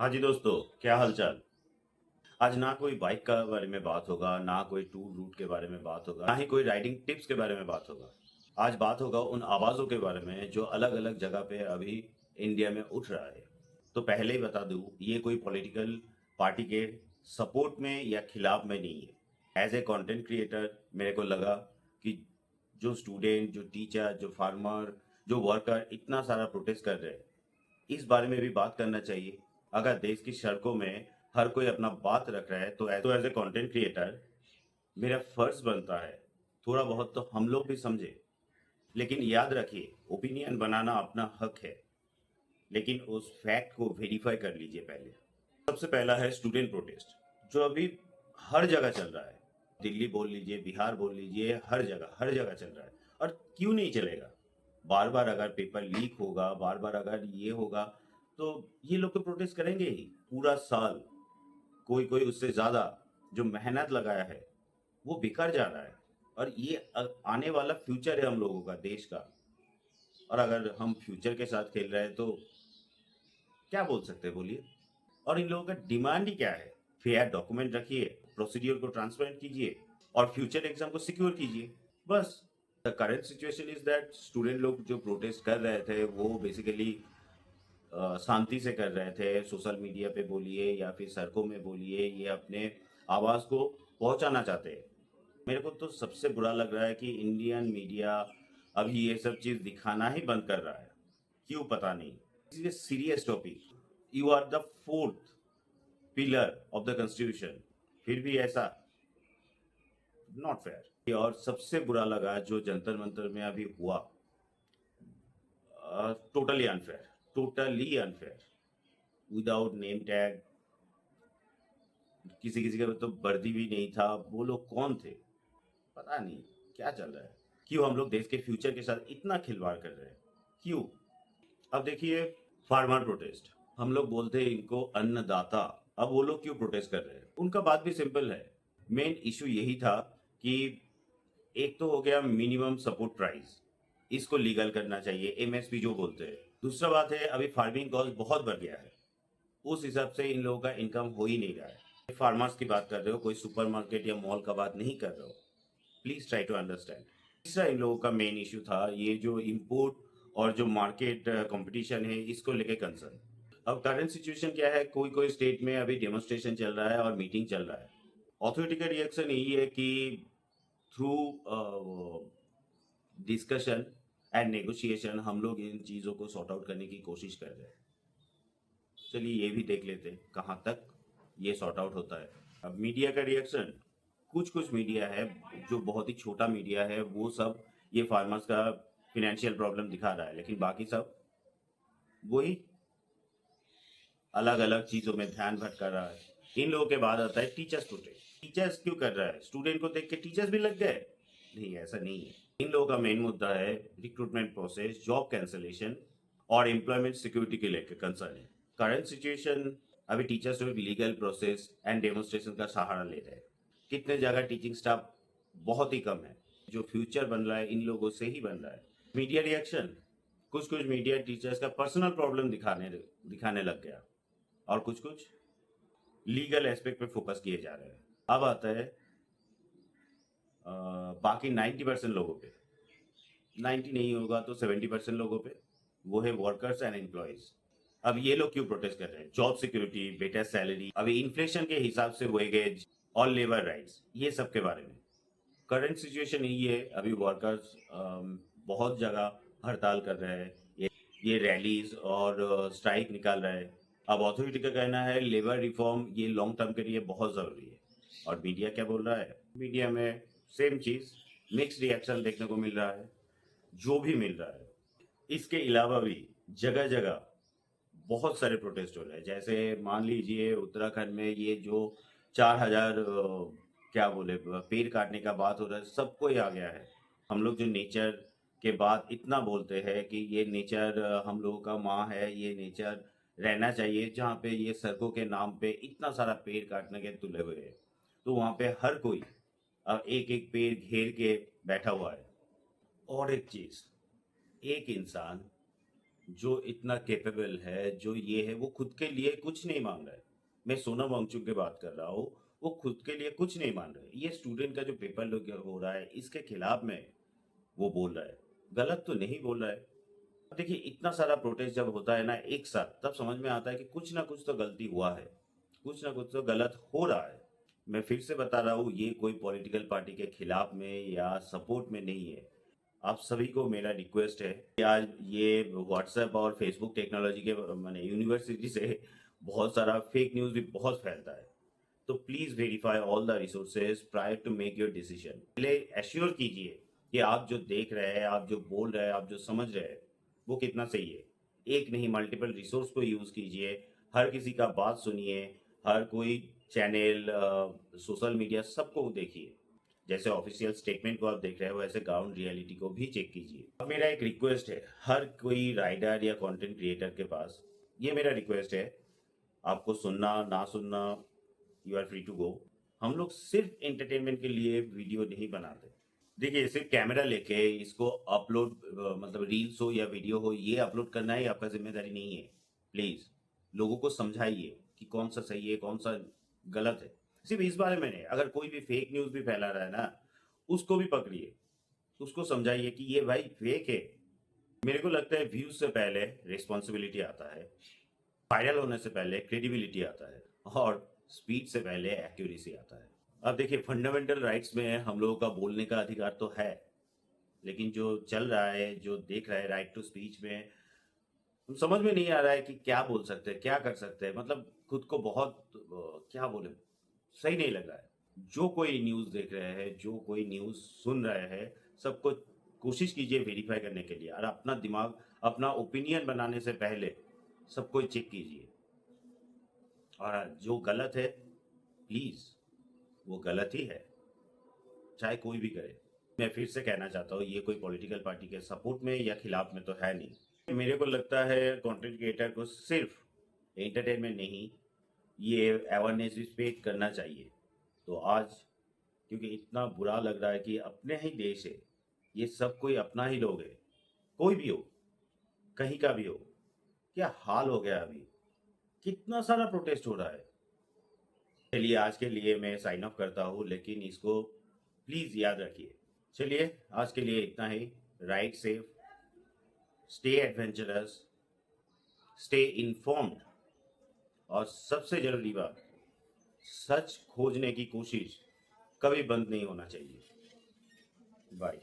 हाँ जी दोस्तों, क्या हालचाल। आज ना कोई बाइक का बारे में बात होगा, ना कोई टूर रूट के बारे में बात होगा, ना ही कोई राइडिंग टिप्स के बारे में बात होगा। आज बात होगा उन आवाज़ों के बारे में जो अलग-अलग जगह पे अभी इंडिया में उठ रहा है। तो पहले ही बता दूँ, ये कोई पॉलिटिकल पार्टी के सपोर्ट में या खिलाफ में नहीं है। एज़ ए कंटेंट क्रिएटर मेरे को लगा कि जो स्टूडेंट, जो टीचर, जो फार्मर, जो वर्कर इतना सारा प्रोटेस्ट कर रहे हैं, इस बारे में भी बात करना चाहिए। अगर देश की सड़कों में हर कोई अपना बात रख रहा है तो एज ए कंटेंट क्रिएटर मेरा फर्ज बनता है थोड़ा बहुत तो हम लोग भी समझे। लेकिन याद रखिए, ओपिनियन बनाना अपना हक है, लेकिन उस फैक्ट को वेरीफाई कर लीजिए पहले। सबसे पहला है स्टूडेंट प्रोटेस्ट, जो अभी हर जगह चल रहा है। दिल्ली बोल लीजिए, बिहार बोल लीजिए, हर जगह चल रहा है। और क्यों नहीं चलेगा? बार बार अगर पेपर लीक होगा, बार बार अगर ये होगा, तो ये लोग तो प्रोटेस्ट करेंगे ही पूरा साल। कोई कोई उससे ज्यादा जो मेहनत लगाया है वो बेकार जा रहा है। और ये आने वाला फ्यूचर है हम लोगों का, देश का। और अगर हम फ्यूचर के साथ खेल रहे हैं तो क्या बोल सकते हैं, बोलिए। और इन लोगों का डिमांड ही क्या है? फेयर डॉक्यूमेंट रखिए, प्रोसीड्यूर को ट्रांसपेरेंट कीजिए और फ्यूचर एग्जाम को सिक्योर कीजिए, बस। The current situation is that student लोग जो प्रोटेस्ट कर रहे थे वो बेसिकली शांति से कर रहे थे। सोशल मीडिया पे बोलिए या फिर सड़कों में बोलिए, ये अपने आवाज़ को पहुंचाना चाहते हैं। मेरे को तो सबसे बुरा लग रहा है कि इंडियन मीडिया अभी ये सब चीज़ दिखाना ही बंद कर रहा है। क्यों पता नहीं। Is a serious topic. You are the fourth pillar of the constitution, फिर भी ऐसा, नॉट फेयर। और सबसे बुरा लगा जो जंतर मंतर में अभी हुआ, totally unfair, totally unfair. Without name tag, किसी किसी का तो वर्दी भी नहीं था। वो लोग कौन थे? पता नहीं क्या चल रहा है। क्यों हम लोग देश के फ्यूचर के साथ इतना खिलवाड़ कर रहे हैं? क्यों? अब देखिए, फार्मर प्रोटेस्ट, हम लोग बोलते हैं इनको अन्नदाता। अब वो लोग क्यों प्रोटेस्ट कर रहे हैं? उनका बात भी सिंपल है। मेन इशू यही था कि एक तो हो गया मिनिमम सपोर्ट प्राइस, इसको लीगल करना चाहिए, एमएसपी जो बोलते हैं। दूसरा बात है, अभी फार्मिंग कॉस्ट बहुत बढ़ गया है, उस हिसाब से इन लोगों का इनकम हो ही नहीं रहा है। फार्मर्स की बात कर रहे हो, कोई सुपरमार्केट या मॉल का बात नहीं कर रहे हो। Please try to understand. तीसरा इन लोगों का मेन इशू था ये जो इम्पोर्ट और जो मार्केट कंपटीशन है, इसको लेके कंसर्न। अब करंट सिचुएशन क्या है, कोई कोई स्टेट में अभी डेमोन्स्ट्रेशन चल रहा है और मीटिंग चल रहा है। अथॉरिटी का रिएक्शन यही है कि थ्रू डिस्कशन एंड नेगोशिएशन हम लोग इन चीज़ों को सॉर्ट आउट करने की कोशिश कर रहे हैं। चलिए ये भी देख लेते हैं कहाँ तक ये सॉर्ट आउट होता है। अब मीडिया का रिएक्शन, कुछ कुछ मीडिया है जो बहुत ही छोटा मीडिया है, वो सब ये फार्मर्स का फिनेंशियल प्रॉब्लम दिखा रहा है, लेकिन बाकी सब वही अलग अलग चीज़ों में ध्यान भटका रहा है। इन लोगों के बाद आता है टीचर्स प्रोटेस्ट। टीचर्स क्यों कर रहा है? स्टूडेंट को देख के टीचर्स भी लग गए? नहीं, ऐसा नहीं है। इन लोगों का मेन मुद्दा है रिक्रूटमेंट प्रोसेस, जॉब कैंसलेशन और एम्प्लॉयमेंट सिक्योरिटी के लेकर कंसर्न है। करंट सिचुएशन, अभी टीचर्स लोग लीगल प्रोसेस एंड डेमोन्स्ट्रेशन का सहारा ले रहे हैं। कितने जगह टीचिंग स्टाफ बहुत ही कम है। जो फ्यूचर बन रहा है इन लोगों से ही बन रहा है। मीडिया रिएक्शन, कुछ कुछ मीडिया टीचर्स का पर्सनल प्रॉब्लम दिखाने लग गया और कुछ कुछ लीगल एस्पेक्ट पे फोकस किए जा रहे हैं। अब आता है बाकी 90% लोगों पे, 90 नहीं होगा तो 70% लोगों पे, वो है वर्कर्स एंड एम्प्लॉयज। अब ये लोग क्यों प्रोटेस्ट कर रहे हैं? जॉब सिक्योरिटी, बेटर सैलरी, अभी इन्फ्लेशन के हिसाब से वेजेज और लेबर राइट्स, ये सब के बारे में। करंट सिचुएशन यही है, अभी वर्कर्स बहुत जगह हड़ताल कर रहे हैं, ये रैलीज और स्ट्राइक निकाल रहे हैं। अब अथॉरिटी का कहना है लेबर रिफॉर्म ये लॉन्ग टर्म के लिए बहुत ज़रूरी है। और मीडिया क्या बोल रहा है? मीडिया में सेम चीज़, मिक्स रिएक्शन देखने को मिल रहा है, जो भी मिल रहा है। इसके अलावा भी जगह जगह बहुत सारे प्रोटेस्ट हो रहे हैं। जैसे मान लीजिए उत्तराखंड में ये जो 4,000 क्या बोले पेड़ काटने का बात हो रहा है, सबको ही आ गया है। हम लोग जो नेचर के बाद इतना बोलते हैं कि ये नेचर हम लोगों का माँ है, ये नेचर रहना चाहिए, जहाँ पे ये सड़कों के नाम पे इतना सारा पेड़ काटने के तुले हुए हैं। तो वहाँ पे हर कोई एक एक पेड़ घेर के बैठा हुआ है। और एक चीज़, एक इंसान जो इतना कैपेबल है, जो ये है, वो खुद के लिए कुछ नहीं मांग रहा है। मैं सोनम वांगचुक की बात कर रहा हूँ, वो खुद के लिए कुछ नहीं मान रहे। ये स्टूडेंट का जो पेपर लीक हो रहा है, इसके खिलाफ में वो बोल रहा है, गलत तो नहीं बोल रहा है। अब देखिए, इतना सारा प्रोटेस्ट जब होता है ना एक साथ, तब समझ में आता है कि कुछ ना कुछ तो गलती हुआ है, कुछ ना कुछ तो गलत हो रहा है। मैं फिर से बता रहा हूँ, ये कोई पॉलिटिकल पार्टी के खिलाफ में या सपोर्ट में नहीं है। आप सभी को मेरा रिक्वेस्ट है कि आज ये व्हाट्सएप और फेसबुक टेक्नोलॉजी के माने यूनिवर्सिटी से बहुत सारा फेक न्यूज़ भी बहुत फैलता है। तो please verify all the resources prior to make your decision. पहले एश्योर कीजिए कि आप जो देख रहे हैं, आप जो बोल रहे हैं, आप जो समझ रहे हैं, वो कितना सही है। एक नहीं, मल्टीपल रिसोर्स को यूज़ कीजिए, हर किसी का बात सुनिए, हर कोई चैनल, सोशल मीडिया सबको देखिए। जैसे ऑफिशियल स्टेटमेंट को आप देख रहे हो, वैसे ग्राउंड रियलिटी को भी चेक कीजिए। अब मेरा एक रिक्वेस्ट है हर कोई राइडर या कंटेंट क्रिएटर के पास, ये मेरा रिक्वेस्ट है, आपको सुनना ना सुनना, you are free to go. हम लोग सिर्फ एंटरटेनमेंट के लिए वीडियो नहीं बनाते। देखिए, सिर्फ कैमरा लेके इसको अपलोड, मतलब रील्स हो या वीडियो हो, ये अपलोड करना ही आपका जिम्मेदारी नहीं है। प्लीज लोगों को समझाइए कि कौन सा सही है, कौन सा गलत है। सिर्फ इस बारे में नहीं, अगर कोई भी फेक न्यूज भी फैला रहा है ना, उसको भी पकड़िए, उसको समझाइए कि ये भाई फेक है। मेरे को लगता है व्यूज से पहले रिस्पॉन्सिबिलिटी आता है, वायरल होने से पहले क्रेडिबिलिटी आता है, और स्पीड से पहले एक्यूरेसी आता है। अब देखिए, फंडामेंटल राइट्स में हम लोगों का बोलने का अधिकार तो है, लेकिन जो चल रहा है, जो देख रहा है राइट टू स्पीच में, हम समझ में नहीं आ रहा है कि क्या बोल सकते हैं, क्या कर सकते हैं। मतलब खुद को बहुत क्या बोले, सही नहीं लग रहा है। जो कोई न्यूज़ देख रहे हैं, जो कोई न्यूज़ सुन रहे हैं, सबको कोशिश कीजिए वेरीफाई करने के लिए, और अपना दिमाग, अपना ओपिनियन बनाने से पहले सबको चेक कीजिए। और जो गलत है, प्लीज़, वो गलत ही है, चाहे कोई भी करे। मैं फिर से कहना चाहता हूँ, ये कोई पॉलिटिकल पार्टी के सपोर्ट में या खिलाफ में तो है नहीं। मेरे को लगता है कंटेंट क्रिएटर को सिर्फ एंटरटेनमेंट नहीं, ये अवेयरनेस भी स्प्रेड करना चाहिए। तो आज, क्योंकि इतना बुरा लग रहा है कि अपने ही देश है, ये सब कोई अपना ही लोग है, कोई भी हो, कहीं का भी हो, क्या हाल हो गया अभी, कितना सारा प्रोटेस्ट हो रहा है। चलिए, आज के लिए मैं साइन ऑफ करता हूँ, लेकिन इसको प्लीज़ याद रखिए। चलिए, आज के लिए इतना ही। Ride safe, stay adventurous, stay informed, और सबसे जरूरी बात, सच खोजने की कोशिश कभी बंद नहीं होना चाहिए। बाय।